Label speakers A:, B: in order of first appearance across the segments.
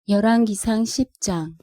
A: 열왕기상 10장.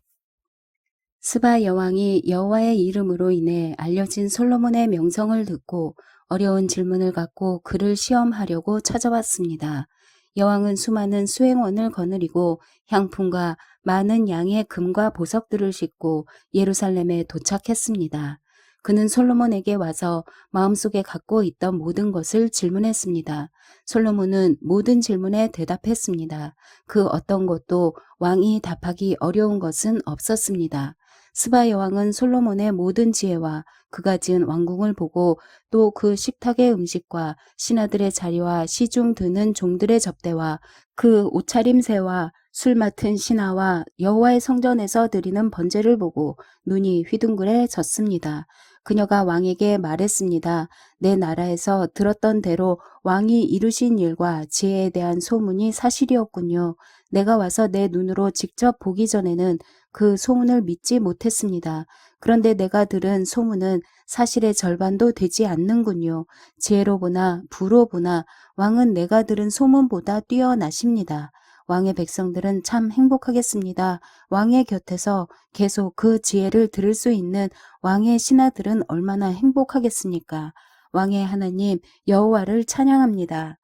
A: 스바 여왕이 여호와의 이름으로 인해 알려진 솔로몬의 명성을 듣고 어려운 질문을 갖고 그를 시험하려고 찾아왔습니다. 여왕은 수많은 수행원을 거느리고 향품과 많은 양의 금과 보석들을 싣고 예루살렘에 도착했습니다. 그는 솔로몬에게 와서 마음속에 갖고 있던 모든 것을 질문했습니다. 솔로몬은 모든 질문에 대답했습니다. 그 어떤 것도 왕이 답하기 어려운 것은 없었습니다. 스바 여왕은 솔로몬의 모든 지혜와 그가 지은 왕궁을 보고 또 그 식탁의 음식과 신하들의 자리와 시중 드는 종들의 접대와 그 옷차림새와 술 맡은 신하와 여호와의 성전에서 드리는 번제를 보고 눈이 휘둥그레졌습니다. 그녀가 왕에게 말했습니다. 내 나라에서 들었던 대로 왕이 이루신 일과 지혜에 대한 소문이 사실이었군요. 내가 와서 내 눈으로 직접 보기 전에는 그 소문을 믿지 못했습니다. 그런데 내가 들은 소문은 사실의 절반도 되지 않는군요. 지혜로 보나 부로 보나 왕은 내가 들은 소문보다 뛰어나십니다. 왕의 백성들은 참 행복하겠습니다. 왕의 곁에서 계속 그 지혜를 들을 수 있는 왕의 신하들은 얼마나 행복하겠습니까? 왕의 하나님 여호와를 찬양합니다.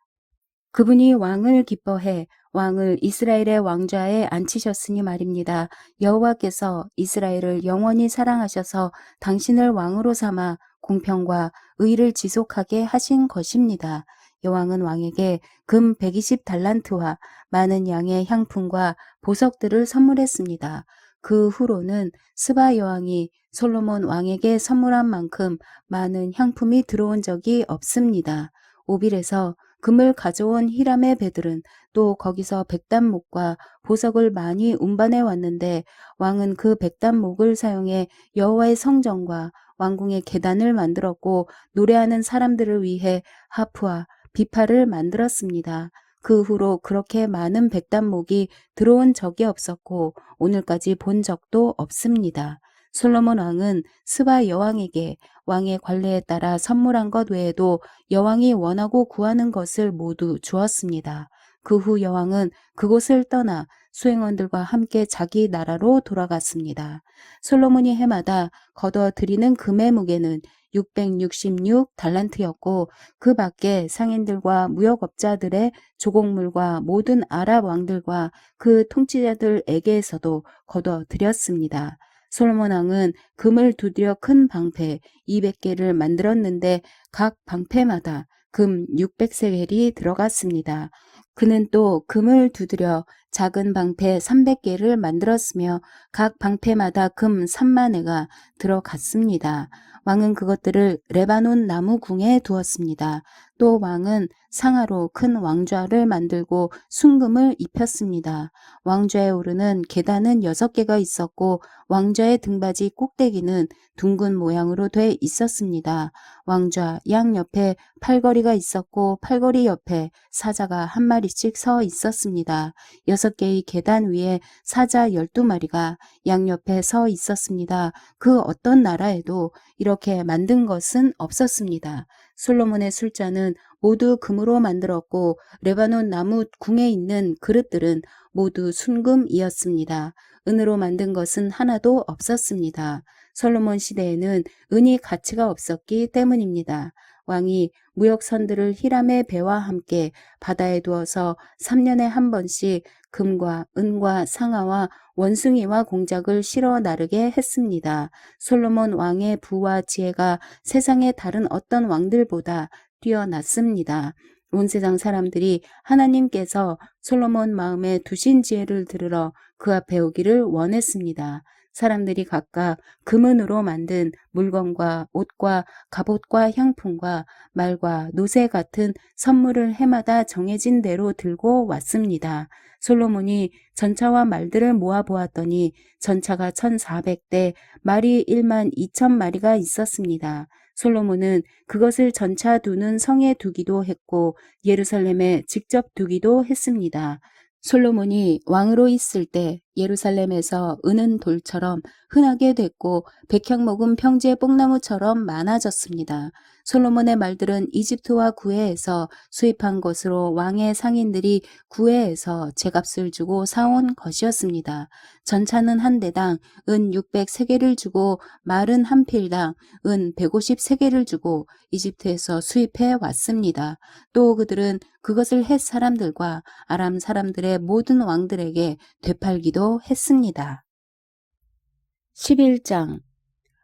A: 그분이 왕을 기뻐해 왕을 이스라엘의 왕좌에 앉히셨으니 말입니다. 여호와께서 이스라엘을 영원히 사랑하셔서 당신을 왕으로 삼아 공평과 의를 지속하게 하신 것입니다. 여왕은 왕에게 금 120달란트와 많은 양의 향품과 보석들을 선물했습니다. 그 후로는 스바 여왕이 솔로몬 왕에게 선물한 만큼 많은 향품이 들어온 적이 없습니다. 오빌에서 금을 가져온 히람의 배들은 또 거기서 백단목과 보석을 많이 운반해 왔는데 왕은 그 백단목을 사용해 여호와의 성전과 왕궁의 계단을 만들었고 노래하는 사람들을 위해 하프와 비파를 만들었습니다. 그 후로 그렇게 많은 백단목이 들어온 적이 없었고 오늘까지 본 적도 없습니다. 솔로몬 왕은 스바 여왕에게 왕의 관례에 따라 선물한 것 외에도 여왕이 원하고 구하는 것을 모두 주었습니다. 그 후 여왕은 그곳을 떠나 수행원들과 함께 자기 나라로 돌아갔습니다. 솔로몬이 해마다 거둬 들이는 금의 무게는 666달란트였고 그 밖에 상인들과 무역업자들의 조곡물과 모든 아랍 왕들과 그 통치자들에게서도 거둬 들였습니다. 솔로몬 왕은 금을 두드려 큰 방패 200개를 만들었는데 각 방패마다 금 600세겔이 들어갔습니다. 그는 또 금을 두드려 작은 방패 300개를 만들었으며 각 방패마다 금 3만회가 들어갔습니다. 왕은 그것들을 레바논 나무 궁에 두었습니다. 또 왕은 상하로 큰 왕좌를 만들고 순금을 입혔습니다. 왕좌에 오르는 계단은 6개가 있었고 왕좌의 등받이 꼭대기는 둥근 모양으로 돼 있었습니다. 왕좌 양옆에 팔걸이가 있었고 팔걸이 옆에 사자가 한 마리씩 서 있었습니다. 6개의 계단 위에 사자 12마리가 양옆에 서 있었습니다. 그 어떤 나라에도 이렇게 만든 것은 없었습니다. 솔로몬의 술잔은 모두 금으로 만들었고 레바논 나무 궁에 있는 그릇들은 모두 순금이었습니다. 은으로 만든 것은 하나도 없었습니다. 솔로몬 시대에는 은이 가치가 없었기 때문입니다. 왕이 무역선들을 히람의 배와 함께 바다에 두어서 3년에 한 번씩 금과 은과 상아와 원숭이와 공작을 실어 나르게 했습니다. 솔로몬 왕의 부와 지혜가 세상의 다른 어떤 왕들보다 뛰어났습니다. 온 세상 사람들이 하나님께서 솔로몬 마음에 두신 지혜를 들으러 그 앞에 오기를 원했습니다. 사람들이 각각 금은으로 만든 물건과 옷과 갑옷과 향품과 말과 노새 같은 선물을 해마다 정해진 대로 들고 왔습니다. 솔로몬이 전차와 말들을 모아보았더니 전차가 1400대, 말이 12000마리가 있었습니다. 솔로몬은 그것을 전차 두는 성에 두기도 했고 예루살렘에 직접 두기도 했습니다. 솔로몬이 왕으로 있을 때 예루살렘에서 은은 돌처럼 흔하게 됐고 백향 먹은 평지의 뽕나무처럼 많아졌습니다. 솔로몬의 말들은 이집트와 구해에서 수입한 것으로 왕의 상인들이 구해에서 제값을 주고 사온 것이었습니다. 전차는 한 대당 은 600세겔을 주고 말은 한 필당 은 150세겔을 주고 이집트에서 수입해 왔습니다. 또 그들은 그것을 헷 사람들과 아람 사람들의 모든 왕들에게 되팔기도 했습니다. 11장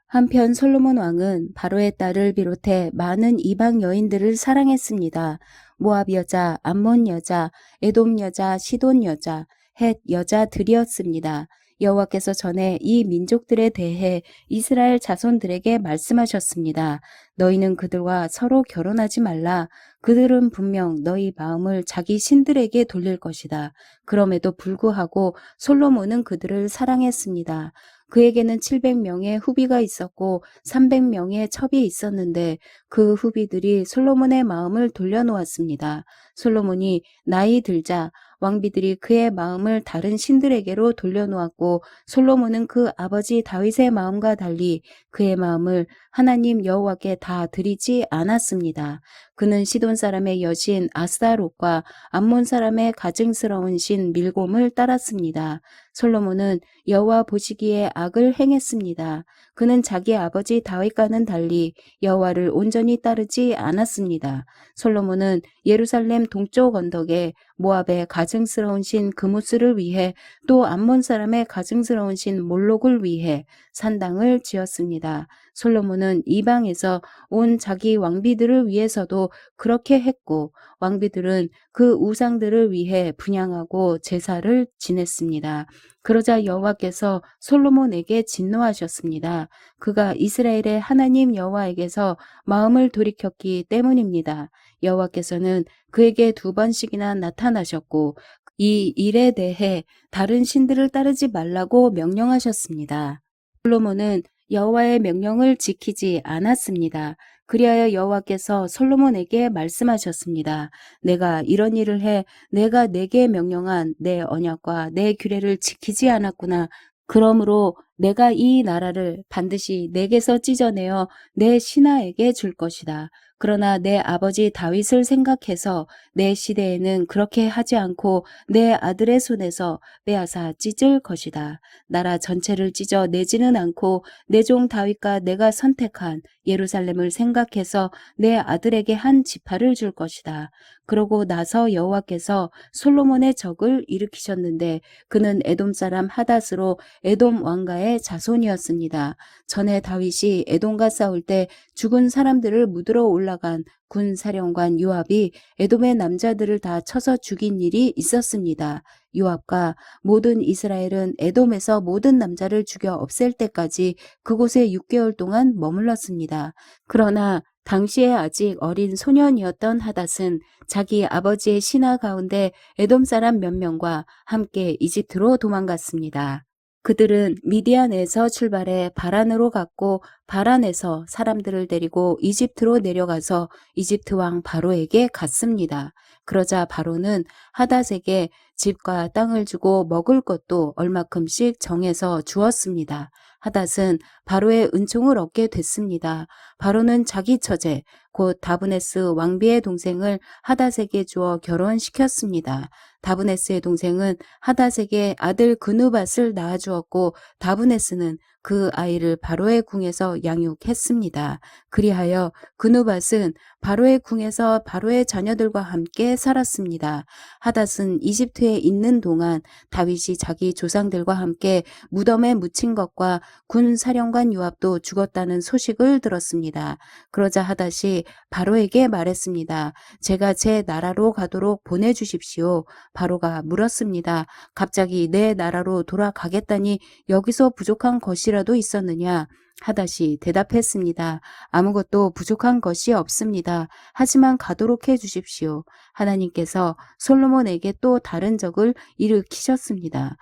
A: 한편 솔로몬 왕은 바로의 딸을 비롯해 많은 이방 여인들을 사랑했습니다. 모압 여자, 암몬 여자, 에돔 여자, 시돈 여자, 헷 여자들이었습니다. 여호와께서 전에 이 민족들에 대해 이스라엘 자손들에게 말씀하셨습니다. 너희는 그들과 서로 결혼하지 말라. 그들은 분명 너희 마음을 자기 신들에게 돌릴 것이다. 그럼에도 불구하고 솔로몬은 그들을 사랑했습니다. 그에게는 700명의 후비가 있었고 300명의 첩이 있었는데 그 후비들이 솔로몬의 마음을 돌려놓았습니다. 솔로몬이 나이 들자 왕비들이 그의 마음을 다른 신들에게로 돌려놓았고 솔로몬은 그 아버지 다윗의 마음과 달리 그의 마음을 하나님 여호와께 다 드리지 않았습니다. 그는 시돈 사람의 여신 아스타롯과 암몬 사람의 가증스러운 신 밀곰을 따랐습니다. 솔로몬은 여호와 보시기에 악을 행했습니다. 그는 자기 아버지 다윗과는 달리 여호와를 온전히 따르지 않았습니다. 솔로몬은 예루살렘 동쪽 언덕에 모압의 가증스러운 신 그무스를 위해 또 암몬 사람의 가증스러운 신 몰록을 위해 산당을 지었습니다. 솔로몬은 이방에서 온 자기 왕비들을 위해서도 그렇게 했고 왕비들은 그 우상들을 위해 분향하고 제사를 지냈습니다. 그러자 여호와께서 솔로몬에게 진노하셨습니다. 그가 이스라엘의 하나님 여호와에게서 마음을 돌이켰기 때문입니다. 여호와께서는 그에게 2번씩이나 나타나셨고 이 일에 대해 다른 신들을 따르지 말라고 명령하셨습니다. 솔로몬은 여호와의 명령을 지키지 않았습니다. 그리하여 여호와께서 솔로몬에게 말씀하셨습니다. 내가 이런 일을 해 내가 내게 명령한 내 언약과 내 규례를 지키지 않았구나. 그러므로 내가 이 나라를 반드시 내게서 찢어내어 내 신하에게 줄 것이다. 그러나 내 아버지 다윗을 생각해서 내 시대에는 그렇게 하지 않고 내 아들의 손에서 빼앗아 찢을 것이다. 나라 전체를 찢어 내지는 않고 내 종 다윗과 내가 선택한 예루살렘을 생각해서 내 아들에게 한 지파를 줄 것이다. 그러고 나서 여호와께서 솔로몬의 적을 일으키셨는데 그는 에돔 사람 하닷으로 에돔 왕가의 자손이었습니다. 전에 다윗이 에돔과 싸울 때 죽은 사람들을 묻으러 올라간 군 사령관 요압이 에돔의 남자들을 다 쳐서 죽인 일이 있었습니다. 요압과 모든 이스라엘은 에돔에서 모든 남자를 죽여 없앨 때까지 그곳에 6개월 동안 머물렀습니다. 그러나 당시에 아직 어린 소년이었던 하닷은 자기 아버지의 신하 가운데 에돔 사람 몇 명과 함께 이집트로 도망갔습니다. 그들은 미디안에서 출발해 바란으로 갔고 바란에서 사람들을 데리고 이집트로 내려가서 이집트 왕 바로에게 갔습니다. 그러자 바로는 하닷에게 집과 땅을 주고 먹을 것도 얼마큼씩 정해서 주었습니다. 하닷은 바로의 은총을 얻게 됐습니다. 바로는 자기 처제 곧 다브네스 왕비의 동생을 하닷에게 주어 결혼시켰습니다. 다브네스의 동생은 하닷에게 아들 그누밧을 낳아주었고 다브네스는 그 아이를 바로의 궁에서 양육했습니다. 그리하여 그누밧은 바로의 궁에서 바로의 자녀들과 함께 살았습니다. 하닷은 이집트에 있는 동안 다윗이 자기 조상들과 함께 무덤에 묻힌 것과 군 사령관 요압도 죽었다는 소식을 들었습니다. 그러자 하닷이 바로에게 말했습니다. 제가 제 나라로 가도록 보내주십시오. 바로가 물었습니다. 갑자기 내 나라로 돌아가겠다니 여기서 부족한 것이라도 있었느냐? 하닷이 대답했습니다. 아무것도 부족한 것이 없습니다. 하지만 가도록 해주십시오. 하나님께서 솔로몬에게 또 다른 적을 일으키셨습니다.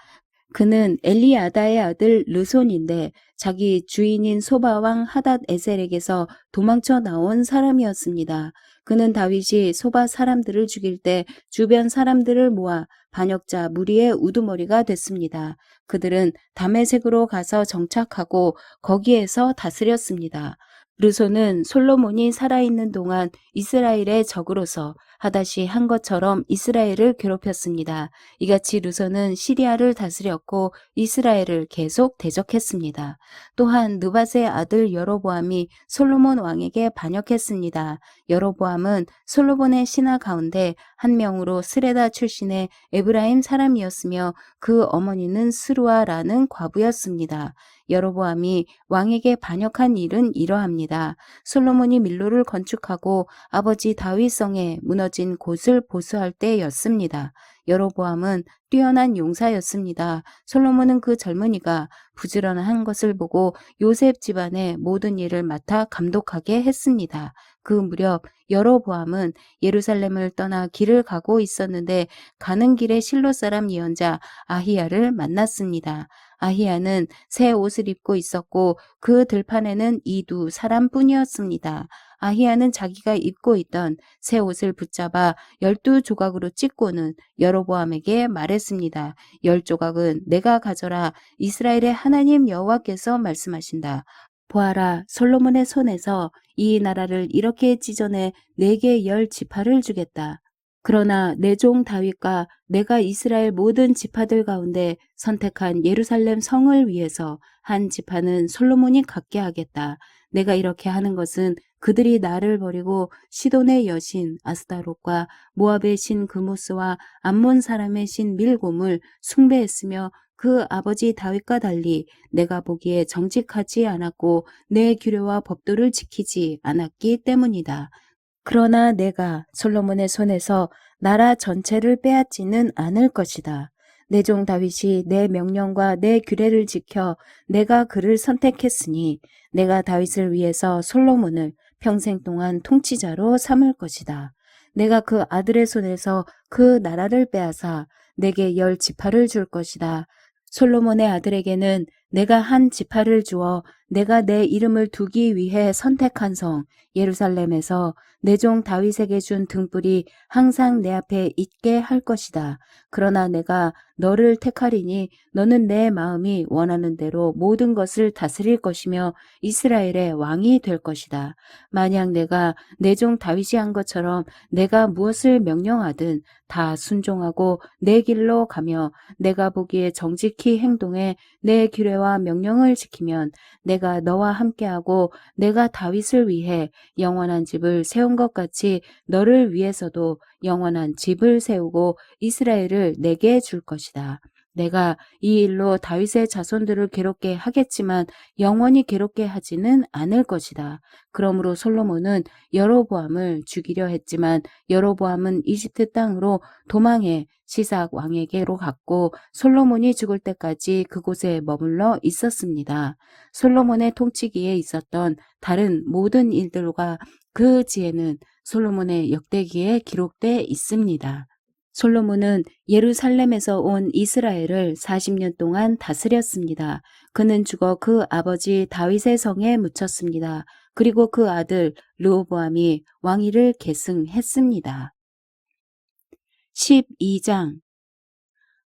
A: 그는 엘리아다의 아들 르손인데 자기 주인인 소바왕 하닷 에셀에게서 도망쳐 나온 사람이었습니다. 그는 다윗이 소바 사람들을 죽일 때 주변 사람들을 모아 반역자 무리의 우두머리가 됐습니다. 그들은 다메섹으로 가서 정착하고 거기에서 다스렸습니다. 르손은 솔로몬이 살아있는 동안 이스라엘의 적으로서 하다시 한 것처럼 이스라엘을 괴롭혔습니다. 이같이 르손은 시리아를 다스렸고 이스라엘을 계속 대적했습니다. 또한 느밧의 아들 여로보암이 솔로몬 왕에게 반역했습니다. 여로보암은 솔로몬의 신하 가운데 한 명으로 스레다 출신의 에브라임 사람이었으며 그 어머니는 스루아라는 과부였습니다. 여로보암이 왕에게 반역한 일은 이러합니다. 솔로몬이 밀로를 건축하고 아버지 다윗성에 무너진 곳을 보수할 때였습니다. 여로보암은 뛰어난 용사였습니다. 솔로몬은 그 젊은이가 부지런한 것을 보고 요셉 집안의 모든 일을 맡아 감독하게 했습니다. 그 무렵 여로보암은 예루살렘을 떠나 길을 가고 있었는데 가는 길에 실로 사람 예언자 아히야를 만났습니다. 아히야는 새 옷을 입고 있었고 그 들판에는 이 두 사람뿐이었습니다. 아히야는 자기가 입고 있던 새 옷을 붙잡아 12조각으로 찢고는 여로보암에게 말했습니다. 10조각은 내가 가져라. 이스라엘의 하나님 여호와께서 말씀하신다. 보아라, 솔로몬의 손에서 이 나라를 이렇게 찢어내 내게 10지파를 주겠다. 그러나 내 종 다윗과 내가 이스라엘 모든 지파들 가운데 선택한 예루살렘 성을 위해서 한 지파는 솔로몬이 갖게 하겠다. 내가 이렇게 하는 것은 그들이 나를 버리고 시돈의 여신 아스타롯과 모압의 신 그모스와 암몬 사람의 신 밀곰을 숭배했으며 그 아버지 다윗과 달리 내가 보기에 정직하지 않았고 내 규례와 법도를 지키지 않았기 때문이다. 그러나 내가 솔로몬의 손에서 나라 전체를 빼앗지는 않을 것이다. 내 종 다윗이 내 명령과 내 규례를 지켜 내가 그를 선택했으니 내가 다윗을 위해서 솔로몬을 평생 동안 통치자로 삼을 것이다. 내가 그 아들의 손에서 그 나라를 빼앗아 내게 10지파를 줄 것이다. 솔로몬의 아들에게는 내가 한 지파를 주어 내가 내 이름을 두기 위해 선택한 성 예루살렘에서 내 종 다윗에게 준 등불이 항상 내 앞에 있게 할 것이다. 그러나 내가 너를 택하리니 너는 내 마음이 원하는 대로 모든 것을 다스릴 것이며 이스라엘의 왕이 될 것이다. 만약 내가 내 종 다윗이 한 것처럼 내가 무엇을 명령하든 다 순종하고 내 길로 가며 내가 보기에 정직히 행동해 내 규례와 명령을 지키면 내가 너와 함께하고 내가 다윗을 위해 영원한 집을 세운 것 같이 너를 위해서도 영원한 집을 세우고 이스라엘을 내게 줄 것이다. 내가 이 일로 다윗의 자손들을 괴롭게 하겠지만 영원히 괴롭게 하지는 않을 것이다. 그러므로 솔로몬은 여로보암을 죽이려 했지만 여로보암은 이집트 땅으로 도망해 시삭 왕에게로 갔고 솔로몬이 죽을 때까지 그곳에 머물러 있었습니다. 솔로몬의 통치기에 있었던 다른 모든 일들과 그 지혜는 솔로몬의 역대기에 기록돼 있습니다. 솔로몬은 예루살렘에서 온 이스라엘을 40년 동안 다스렸습니다. 그는 죽어 그 아버지 다윗의 성에 묻혔습니다. 그리고 그 아들 르호보암이 왕위를 계승했습니다. 12장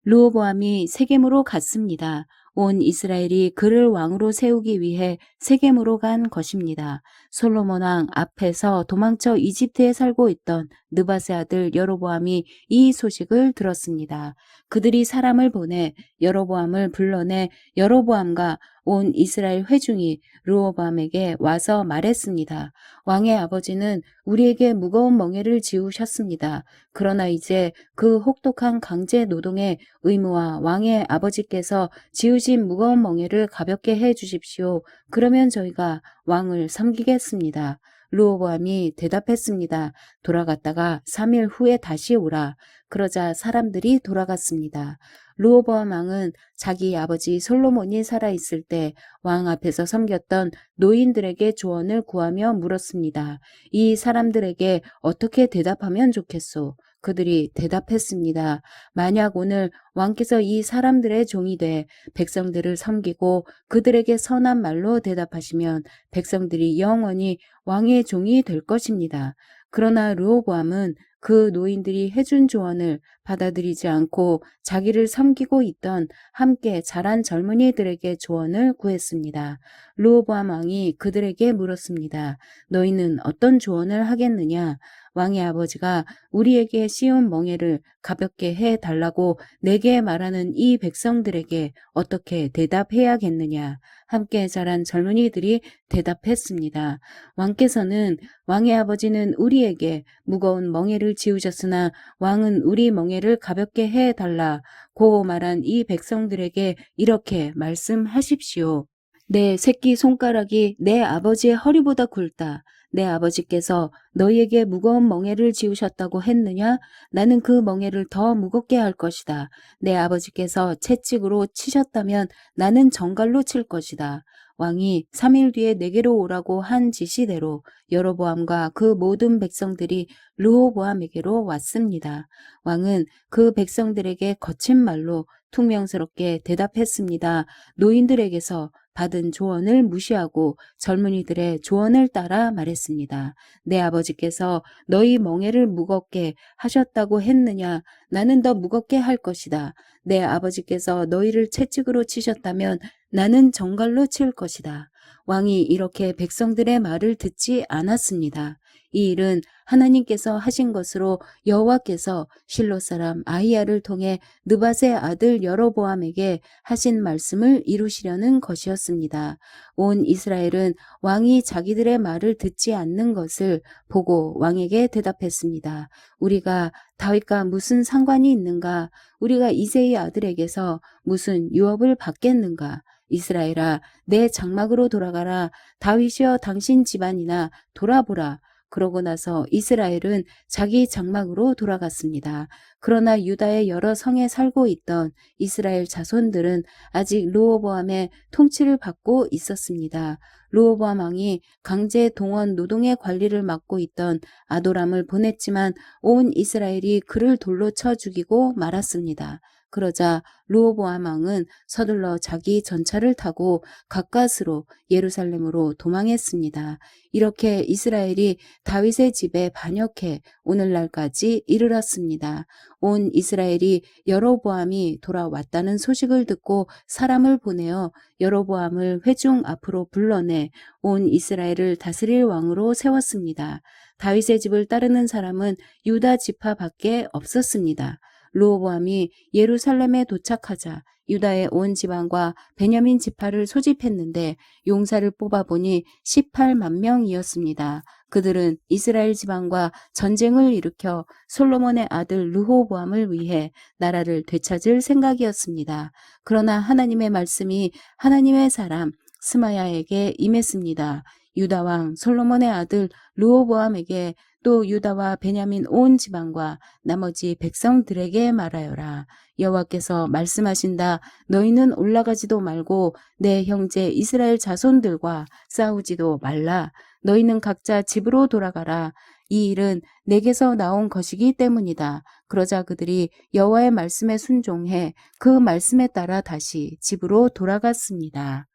A: 르호보암이 세겜으로 갔습니다. 온 이스라엘이 그를 왕으로 세우기 위해 세겜으로 간 것입니다. 솔로몬 왕 앞에서 도망쳐 이집트에 살고 있던 느밧의 아들 여로보암이 이 소식을 들었습니다. 그들이 사람을 보내 여로보암을 불러내 여로보암과 온 이스라엘 회중이 르호보암에게 와서 말했습니다. 왕의 아버지는 우리에게 무거운 멍에를 지우셨습니다. 그러나 이제 그 혹독한 강제 노동의 의무와 왕의 아버지께서 지으신 무거운 멍에를 가볍게 해 주십시오. 그러면 저희가 왕을 섬기겠습니다. 르호보암이 대답했습니다. 돌아갔다가 3일 후에 다시 오라. 그러자 사람들이 돌아갔습니다. 르호보암 왕은 자기 아버지 솔로몬이 살아있을 때 왕 앞에서 섬겼던 노인들에게 조언을 구하며 물었습니다. 이 사람들에게 어떻게 대답하면 좋겠소? 그들이 대답했습니다. 만약 오늘 왕께서 이 사람들의 종이 돼 백성들을 섬기고 그들에게 선한 말로 대답하시면 백성들이 영원히 왕의 종이 될 것입니다. 그러나 르호보암은 그 노인들이 해준 조언을 받아들이지 않고 자기를 섬기고 있던 함께 자란 젊은이들에게 조언을 구했습니다. 르호보암 왕이 그들에게 물었습니다. 너희는 어떤 조언을 하겠느냐? 왕의 아버지가 우리에게 씌운 멍에를 가볍게 해달라고 내게 말하는 이 백성들에게 어떻게 대답해야겠느냐? 함께 자란 젊은이들이 대답했습니다. 왕께서는 왕의 아버지는 우리에게 무거운 멍에를 지우셨으나 왕은 우리 멍에를 가볍게 해달라고 말한 이 백성들에게 이렇게 말씀하십시오. 내 새끼 손가락이 내 아버지의 허리보다 굵다. 내 아버지께서 너희에게 무거운 멍에를 지우셨다고 했느냐? 나는 그 멍에를 더 무겁게 할 것이다. 내 아버지께서 채찍으로 치셨다면 나는 정갈로 칠 것이다. 왕이 3일 뒤에 내게로 오라고 한 지시대로 여로보암과 그 모든 백성들이 르호보암에게로 왔습니다. 왕은 그 백성들에게 거친 말로 퉁명스럽게 대답했습니다. 노인들에게서 받은 조언을 무시하고 젊은이들의 조언을 따라 말했습니다. 내 아버지께서 너희 멍에를 무겁게 하셨다고 했느냐? 나는 더 무겁게 할 것이다. 내 아버지께서 너희를 채찍으로 치셨다면 나는 정갈로 칠 것이다. 왕이 이렇게 백성들의 말을 듣지 않았습니다. 이 일은 하나님께서 하신 것으로 여호와께서 실로 사람 아히야를 통해 느밧의 아들 여로보암에게 하신 말씀을 이루시려는 것이었습니다. 온 이스라엘은 왕이 자기들의 말을 듣지 않는 것을 보고 왕에게 대답했습니다. 우리가 다윗과 무슨 상관이 있는가? 우리가 이새의 아들에게서 무슨 유업을 받겠는가? 이스라엘아, 내 장막으로 돌아가라. 다윗이여 당신 집안이나 돌아보라. 그러고 나서 이스라엘은 자기 장막으로 돌아갔습니다. 그러나 유다의 여러 성에 살고 있던 이스라엘 자손들은 아직 르호보암의 통치를 받고 있었습니다. 르호보암 왕이 강제 동원 노동의 관리를 맡고 있던 아도람을 보냈지만 온 이스라엘이 그를 돌로 쳐 죽이고 말았습니다. 그러자 르호보암 왕은 서둘러 자기 전차를 타고 가까스로 예루살렘으로 도망했습니다. 이렇게 이스라엘이 다윗의 집에 반역해 오늘날까지 이르렀습니다. 온 이스라엘이 여로보암이 돌아왔다는 소식을 듣고 사람을 보내어 여로보암을 회중 앞으로 불러내 온 이스라엘을 다스릴 왕으로 세웠습니다. 다윗의 집을 따르는 사람은 유다 지파밖에 없었습니다. 르호보암이 예루살렘에 도착하자 유다의 온 지방과 베냐민 지파를 소집했는데 용사를 뽑아보니 18만 명이었습니다. 그들은 이스라엘 지방과 전쟁을 일으켜 솔로몬의 아들 르호보암을 위해 나라를 되찾을 생각이었습니다. 그러나 하나님의 말씀이 하나님의 사람 스마야에게 임했습니다. 유다 왕 솔로몬의 아들 르호보암에게 또 유다와 베냐민 온 지방과 나머지 백성들에게 말하여라. 여호와께서 말씀하신다. 너희는 올라가지도 말고 내 형제 이스라엘 자손들과 싸우지도 말라. 너희는 각자 집으로 돌아가라. 이 일은 내게서 나온 것이기 때문이다. 그러자 그들이 여호와의 말씀에 순종해 그 말씀에 따라 다시 집으로 돌아갔습니다.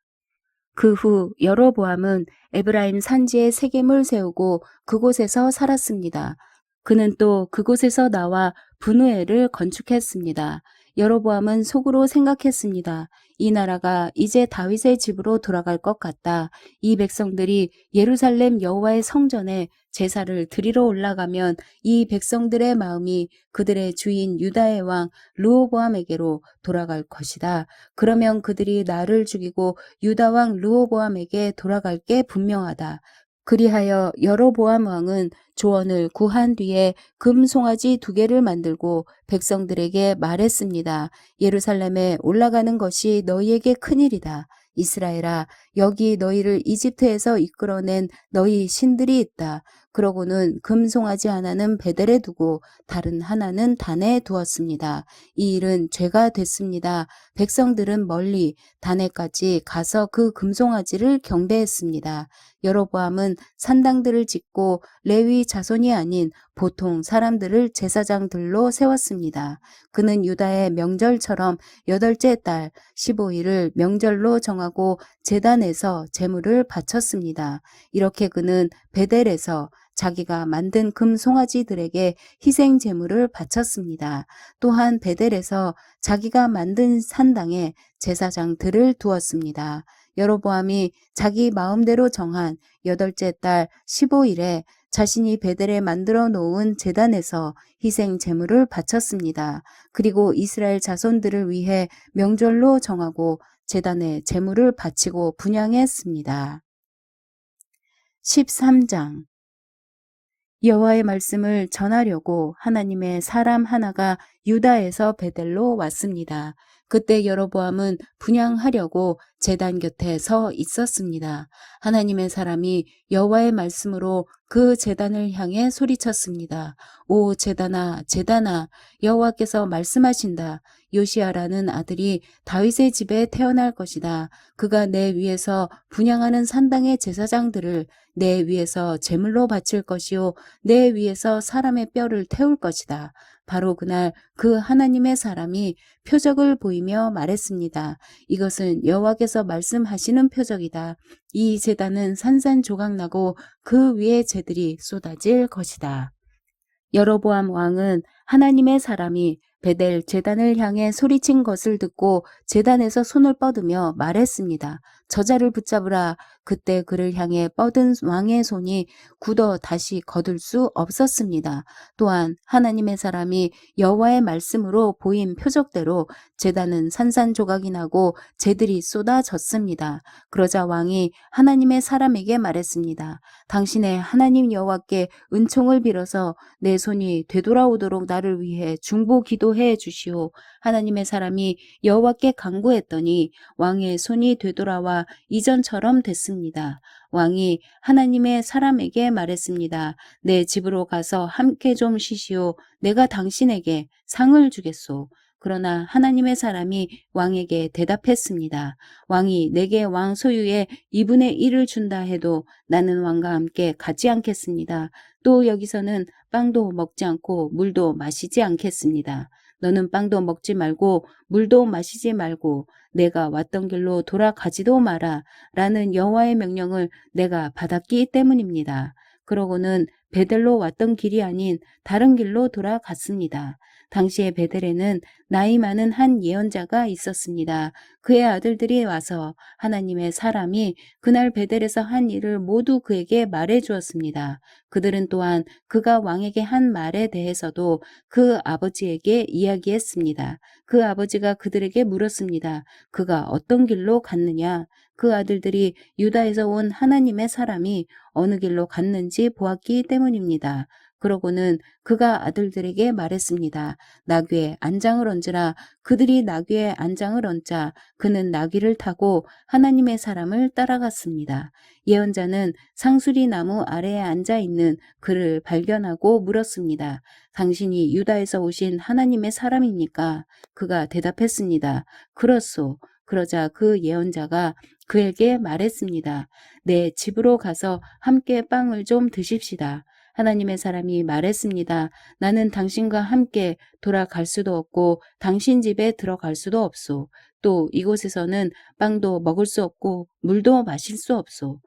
A: 그 후 여로보암은 에브라임 산지에 세겜을 세우고 그곳에서 살았습니다. 그는 또 그곳에서 나와 분우엘을 건축했습니다. 여로보암은 속으로 생각했습니다. 이 나라가 이제 다윗의 집으로 돌아갈 것 같다. 이 백성들이 예루살렘 여호와의 성전에 제사를 드리러 올라가면 이 백성들의 마음이 그들의 주인 유다의 왕 르호보암에게로 돌아갈 것이다. 그러면 그들이 나를 죽이고 유다 왕 르호보암에게 돌아갈 게 분명하다. 그리하여 여로보암 왕은 조언을 구한 뒤에 금 송아지 2개를 만들고 백성들에게 말했습니다. 예루살렘에 올라가는 것이 너희에게 큰일이다. 이스라엘아, 여기 너희를 이집트에서 이끌어낸 너희 신들이 있다. 그러고는 금송아지 하나는 베델에 두고 다른 하나는 단에 두었습니다. 이 일은 죄가 됐습니다. 백성들은 멀리 단에까지 가서 그 금송아지를 경배했습니다. 여로보암은 산당들을 짓고 레위 자손이 아닌 보통 사람들을 제사장들로 세웠습니다. 그는 유다의 명절처럼 8째 달 15일을 명절로 정하고 제단에서 제물을 바쳤습니다. 이렇게 그는 베델에서 자기가 만든 금 송아지들에게 희생 제물을 바쳤습니다. 또한 베델에서 자기가 만든 산당에 제사장들을 두었습니다. 여로보암이 자기 마음대로 정한 8째 달 15일에 자신이 베델에 만들어 놓은 제단에서 희생 제물을 바쳤습니다. 그리고 이스라엘 자손들을 위해 명절로 정하고 제단에 제물을 바치고 분향했습니다. 13장 여호와의 말씀을 전하려고 하나님의 사람 하나가 유다에서 베델로 왔습니다. 그때 여로보암은 분향하려고 제단 곁에 서 있었습니다. 하나님의 사람이 여호와의 말씀으로 그 제단을 향해 소리쳤습니다. 오 제단아 제단아 여호와께서 말씀하신다. 요시아라는 아들이 다윗의 집에 태어날 것이다. 그가 내 위에서 분향하는 산당의 제사장들을 내 위에서 제물로 바칠 것이요 내 위에서 사람의 뼈를 태울 것이다. 바로 그날 그 하나님의 사람이 표적을 보이며 말했습니다. 이것은 여호와께서 말씀하시는 표적이다. 이 제단은 산산조각나고 그 위에 재들이 쏟아질 것이다. 여로보암 왕은 하나님의 사람이 베델 제단을 향해 소리친 것을 듣고 제단에서 손을 뻗으며 말했습니다. 저자를 붙잡으라. 그때 그를 향해 뻗은 왕의 손이 굳어 다시 거둘 수 없었습니다. 또한 하나님의 사람이 여호와의 말씀으로 보인 표적대로 제단은 산산조각이 나고 재들이 쏟아졌습니다. 그러자 왕이 하나님의 사람에게 말했습니다. 당신의 하나님 여호와께 은총을 빌어서 내 손이 되돌아오도록 나를 위해 중보 기도해 주시오. 하나님의 사람이 여호와께 간구했더니 왕의 손이 되돌아와 이전처럼 됐습니다. 왕이 하나님의 사람에게 말했습니다. 내 집으로 가서 함께 좀 쉬시오. 내가 당신에게 상을 주겠소. 그러나 하나님의 사람이 왕에게 대답했습니다. 왕이 내게 왕 소유의 2분의 1을 준다 해도 나는 왕과 함께 가지 않겠습니다. 또 여기서는 빵도 먹지 않고 물도 마시지 않겠습니다. 너는 빵도 먹지 말고 물도 마시지 말고 내가 왔던 길로 돌아가지도 마라 라는 여호와의 명령을 내가 받았기 때문입니다. 그러고는 베델로 왔던 길이 아닌 다른 길로 돌아갔습니다. 당시에 베델에는 나이 많은 한 예언자가 있었습니다. 그의 아들들이 와서 하나님의 사람이 그날 베델에서 한 일을 모두 그에게 말해 주었습니다. 그들은 또한 그가 왕에게 한 말에 대해서도 그 아버지에게 이야기했습니다. 그 아버지가 그들에게 물었습니다. 그가 어떤 길로 갔느냐? 그 아들들이 유다에서 온 하나님의 사람이 어느 길로 갔는지 보았기 때문입니다. 그러고는 그가 아들들에게 말했습니다. 나귀에 안장을 얹으라. 그들이 나귀에 안장을 얹자 그는 나귀를 타고 하나님의 사람을 따라갔습니다. 예언자는 상수리 나무 아래에 앉아 있는 그를 발견하고 물었습니다. 당신이 유다에서 오신 하나님의 사람입니까? 그가 대답했습니다. 그렇소. 그러자 그 예언자가 그에게 말했습니다. 내 집으로 가서 함께 빵을 좀 드십시다. 하나님의 사람이 말했습니다. 나는 당신과 함께 돌아갈 수도 없고 당신 집에 들어갈 수도 없소. 또 이곳에서는 빵도 먹을 수 없고 물도 마실 수 없소.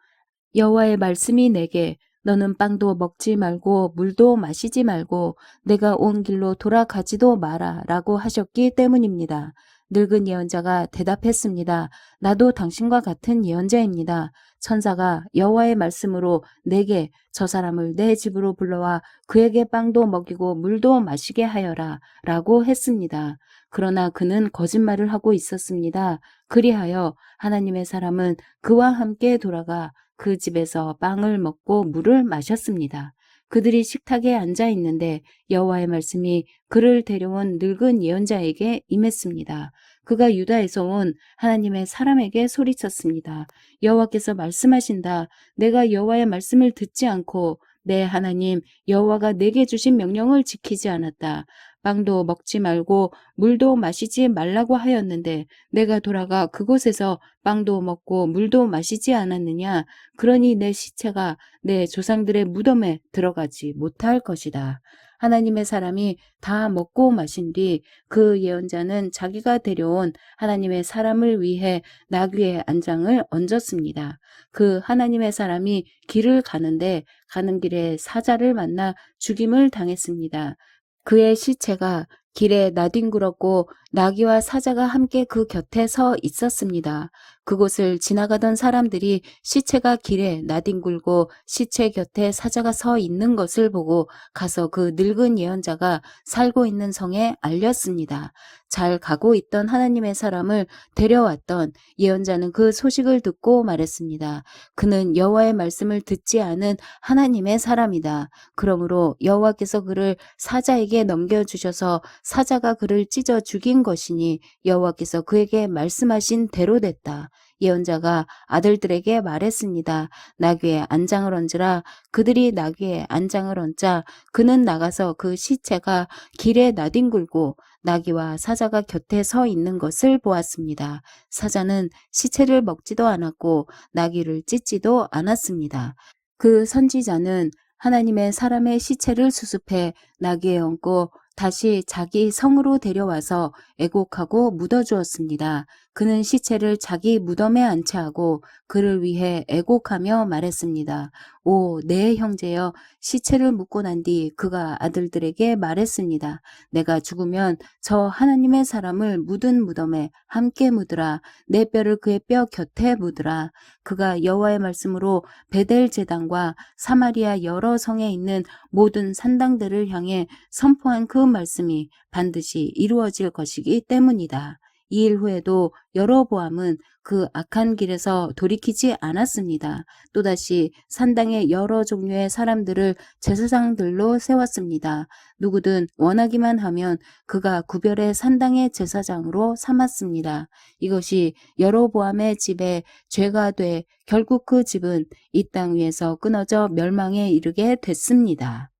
A: 여호와의 말씀이 내게 너는 빵도 먹지 말고 물도 마시지 말고 내가 온 길로 돌아가지도 마라 라고 하셨기 때문입니다. 늙은 예언자가 대답했습니다. 나도 당신과 같은 예언자입니다. 천사가 여호와의 말씀으로 내게 저 사람을 내 집으로 불러와 그에게 빵도 먹이고 물도 마시게 하여라 라고 했습니다. 그러나 그는 거짓말을 하고 있었습니다. 그리하여 하나님의 사람은 그와 함께 돌아가 그 집에서 빵을 먹고 물을 마셨습니다. 그들이 식탁에 앉아 있는데 여호와의 말씀이 그를 데려온 늙은 예언자에게 임했습니다. 그가 유다에서 온 하나님의 사람에게 소리쳤습니다. 여호와께서 말씀하신다. 내가 여호와의 말씀을 듣지 않고 내 하나님 여호와가 내게 주신 명령을 지키지 않았다. 빵도 먹지 말고 물도 마시지 말라고 하였는데 내가 돌아가 그곳에서 빵도 먹고 물도 마시지 않았느냐? 그러니 내 시체가 내 조상들의 무덤에 들어가지 못할 것이다. 하나님의 사람이 다 먹고 마신 뒤 그 예언자는 자기가 데려온 하나님의 사람을 위해 나귀의 안장을 얹었습니다. 그 하나님의 사람이 길을 가는데 가는 길에 사자를 만나 죽임을 당했습니다. 그의 시체가 길에 나뒹굴었고 나귀와 사자가 함께 그 곁에 서 있었습니다. 그곳을 지나가던 사람들이 시체가 길에 나뒹굴고 시체 곁에 사자가 서 있는 것을 보고 가서 그 늙은 예언자가 살고 있는 성에 알렸습니다. 잘 가고 있던 하나님의 사람을 데려왔던 예언자는 그 소식을 듣고 말했습니다. 그는 여호와의 말씀을 듣지 않은 하나님의 사람이다. 그러므로 여호와께서 그를 사자에게 넘겨주셔서 사자가 그를 찢어 죽인 것이니 여호와께서 그에게 말씀하신 대로 됐다. 예언자가 아들들에게 말했습니다. 나귀에 안장을 얹으라. 그들이 나귀에 안장을 얹자 그는 나가서 그 시체가 길에 나뒹굴고 나귀와 사자가 곁에 서 있는 것을 보았습니다. 사자는 시체를 먹지도 않았고 나귀를 찢지도 않았습니다. 그 선지자는 하나님의 사람의 시체를 수습해 나귀에 얹고 다시 자기 성으로 데려와서 애곡하고 묻어주었습니다. 그는 시체를 자기 무덤에 안치하고 그를 위해 애곡하며 말했습니다. 오, 내 형제여, 시체를 묻고 난 뒤 그가 아들들에게 말했습니다. 내가 죽으면 저 하나님의 사람을 묻은 무덤에 함께 묻으라. 내 뼈를 그의 뼈 곁에 묻으라. 그가 여호와의 말씀으로 베델 제단과 사마리아 여러 성에 있는 모든 산당들을 향해 선포한 그 말씀이 반드시 이루어질 것이기 때문이다. 이 일 후에도 여로보암은 그 악한 길에서 돌이키지 않았습니다. 또다시 산당의 여러 종류의 사람들을 제사장들로 세웠습니다. 누구든 원하기만 하면 그가 구별의 산당의 제사장으로 삼았습니다. 이것이 여로보암의 집에 죄가 돼 결국 그 집은 이 땅 위에서 끊어져 멸망에 이르게 됐습니다.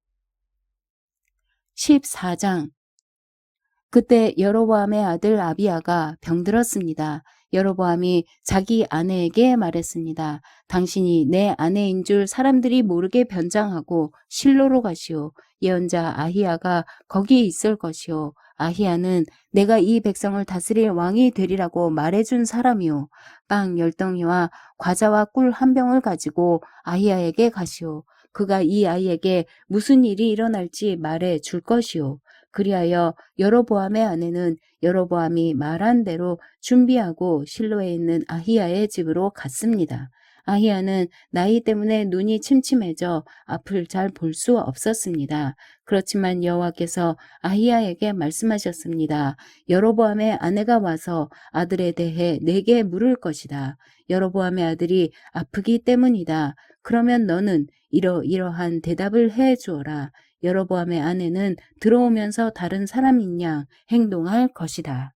A: 14장. 그때 여로보암의 아들 아비야가 병들었습니다. 여로보암이 자기 아내에게 말했습니다. 당신이 내 아내인 줄 사람들이 모르게 변장하고 실로로 가시오. 예언자 아히야가 거기 있을 것이오. 아히야는 내가 이 백성을 다스릴 왕이 되리라고 말해준 사람이오. 빵 10덩이와 과자와 꿀 한 병을 가지고 아히야에게 가시오. 그가 이 아이에게 무슨 일이 일어날지 말해 줄 것이오. 그리하여 여로보암의 아내는 여로보암이 말한 대로 준비하고 실로에 있는 아히야의 집으로 갔습니다. 아히야는 나이 때문에 눈이 침침해져 앞을 잘 볼 수 없었습니다. 그렇지만 여호와께서 아히야에게 말씀하셨습니다. 여로보암의 아내가 와서 아들에 대해 내게 물을 것이다. 여로보암의 아들이 아프기 때문이다. 그러면 너는 이러이러한 대답을 해 주어라. 여로보암의 아내는 들어오면서 다른 사람인 양 행동할 것이다.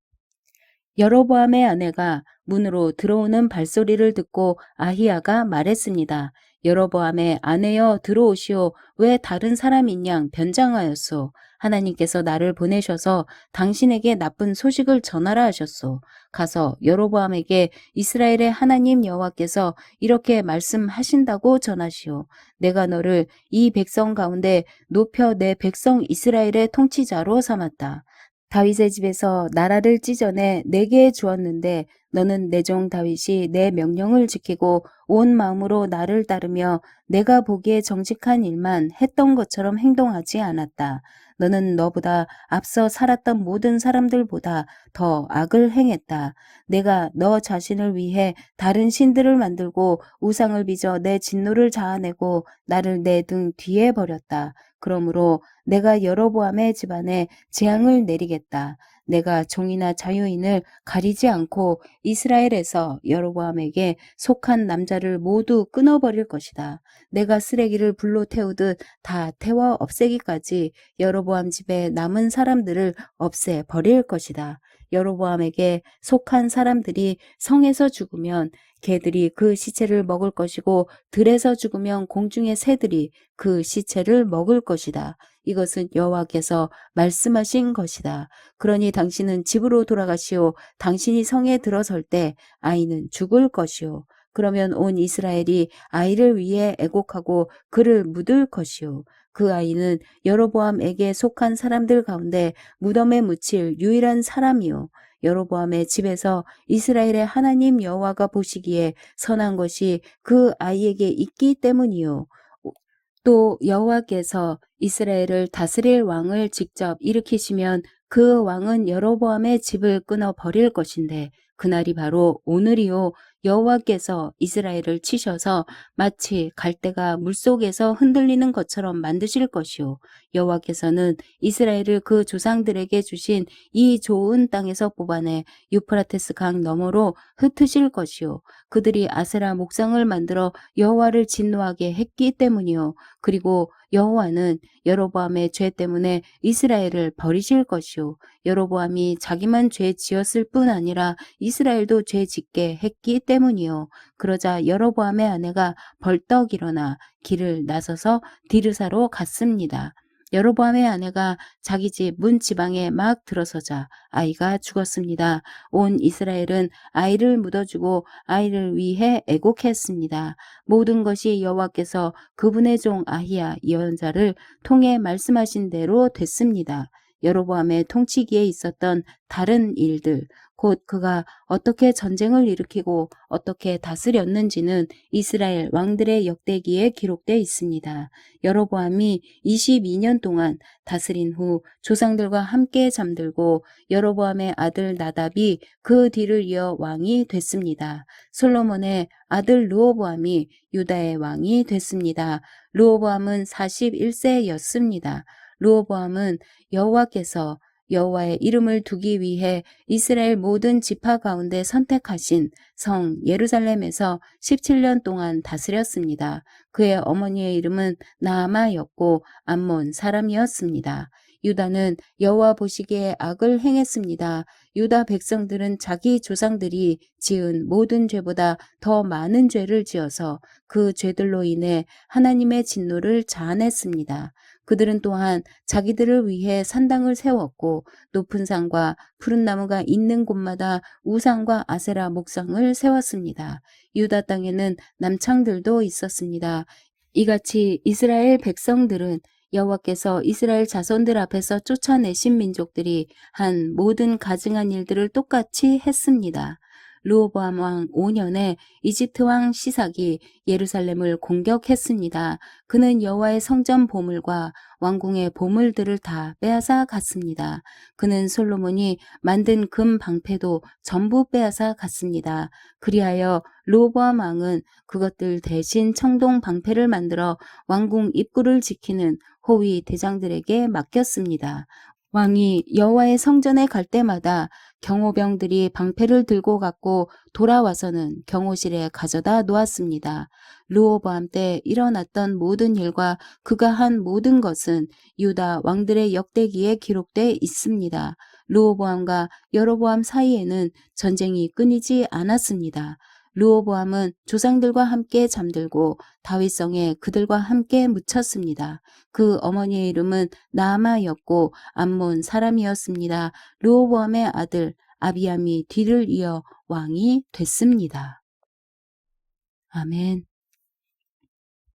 A: 여로보암의 아내가 문으로 들어오는 발소리를 듣고 아히야가 말했습니다. 여로보암의 아내여 들어오시오. 왜 다른 사람인 양 변장하였소? 하나님께서 나를 보내셔서 당신에게 나쁜 소식을 전하라 하셨소. 가서 여로보암에게 이스라엘의 하나님 여호와께서 이렇게 말씀하신다고 전하시오. 내가 너를 이 백성 가운데 높여 내 백성 이스라엘의 통치자로 삼았다. 다윗의 집에서 나라를 찢어내 내게 주었는데 너는 내 종 다윗이 내 명령을 지키고 온 마음으로 나를 따르며 내가 보기에 정직한 일만 했던 것처럼 행동하지 않았다. 너는 너보다 앞서 살았던 모든 사람들보다 더 악을 행했다. 내가 너 자신을 위해 다른 신들을 만들고 우상을 빚어 내 진노를 자아내고 나를 내 등 뒤에 버렸다. 그러므로 내가 여로보암의 집안에 재앙을 내리겠다. 내가 종이나 자유인을 가리지 않고 이스라엘에서 여로보암에게 속한 남자를 모두 끊어버릴 것이다. 내가 쓰레기를 불로 태우듯 다 태워 없애기까지 여로보암 집에 남은 사람들을 없애버릴 것이다. 여로보암에게 속한 사람들이 성에서 죽으면 개들이 그 시체를 먹을 것이고 들에서 죽으면 공중의 새들이 그 시체를 먹을 것이다. 이것은 여호와께서 말씀하신 것이다. 그러니 당신은 집으로 돌아가시오. 당신이 성에 들어설 때 아이는 죽을 것이오. 그러면 온 이스라엘이 아이를 위해 애곡하고 그를 묻을 것이오. 그 아이는 여로보암에게 속한 사람들 가운데 무덤에 묻힐 유일한 사람이요. 여로보암의 집에서 이스라엘의 하나님 여호와가 보시기에 선한 것이 그 아이에게 있기 때문이요. 또 여호와께서 이스라엘을 다스릴 왕을 직접 일으키시면 그 왕은 여로보암의 집을 끊어 버릴 것인데 그날이 바로 오늘이요. 여호와께서 이스라엘을 치셔서 마치 갈대가 물속에서 흔들리는 것처럼 만드실 것이요. 여호와께서는 이스라엘을 그 조상들에게 주신 이 좋은 땅에서 뽑아내 유프라테스 강 너머로 흩으실 것이요. 그들이 아세라 목상을 만들어 여호와를 진노하게 했기 때문이요. 그리고 여호와는 여로보암의 죄 때문에 이스라엘을 버리실 것이요. 여로보암이 자기만 죄 지었을 뿐 아니라 이스라엘도 죄 짓게 했기 때문이요. 그러자 여로보암의 아내가 벌떡 일어나 길을 나서서 디르사로 갔습니다. 여로보암의 아내가 자기 집 문 지방에 막 들어서자 아이가 죽었습니다. 온 이스라엘은 아이를 묻어주고 아이를 위해 애곡했습니다. 모든 것이 여호와께서 그분의 종 아히야 예언자를 통해 말씀하신 대로 됐습니다. 여로보암의 통치기에 있었던 다른 일들, 곧 그가 어떻게 전쟁을 일으키고 어떻게 다스렸는지는 이스라엘 왕들의 역대기에 기록되어 있습니다. 여로보암이 22년 동안 다스린 후 조상들과 함께 잠들고 여로보암의 아들 나답이 그 뒤를 이어 왕이 됐습니다. 솔로몬의 아들 르호보암이 유다의 왕이 됐습니다. 르호보암은 41세였습니다. 르호보암은 여호와께서 여호와의 이름을 두기 위해 이스라엘 모든 지파 가운데 선택하신 성 예루살렘에서 17년 동안 다스렸습니다. 그의 어머니의 이름은 나아마였고 암몬 사람이었습니다. 유다는 여호와 보시기에 악을 행했습니다. 유다 백성들은 자기 조상들이 지은 모든 죄보다 더 많은 죄를 지어서 그 죄들로 인해 하나님의 진노를 자아냈습니다. 그들은 또한 자기들을 위해 산당을 세웠고 높은 산과 푸른 나무가 있는 곳마다 우상과 아세라 목상을 세웠습니다. 유다 땅에는 남창들도 있었습니다. 이같이 이스라엘 백성들은 여호와께서 이스라엘 자손들 앞에서 쫓아내신 민족들이 한 모든 가증한 일들을 똑같이 했습니다. 르호보암 왕 5년에 이집트 왕 시삭이 예루살렘을 공격했습니다. 그는 여호와의 성전 보물과 왕궁의 보물들을 다 빼앗아 갔습니다. 그는 솔로몬이 만든 금 방패도 전부 빼앗아 갔습니다. 그리하여 르호보암 왕은 그것들 대신 청동 방패를 만들어 왕궁 입구를 지키는 호위 대장들에게 맡겼습니다. 왕이 여호와의 성전에 갈 때마다 경호병들이 방패를 들고 갔고 돌아와서는 경호실에 가져다 놓았습니다. 르호보암 때 일어났던 모든 일과 그가 한 모든 것은 유다 왕들의 역대기에 기록돼 있습니다. 르호보암과 여로보암 사이에는 전쟁이 끊이지 않았습니다. 르호보암은 조상들과 함께 잠들고 다윗성에 그들과 함께 묻혔습니다. 그 어머니의 이름은 나아마였고 암몬 사람이었습니다. 르호보암의 아들 아비암이 뒤를 이어 왕이 됐습니다. 아멘.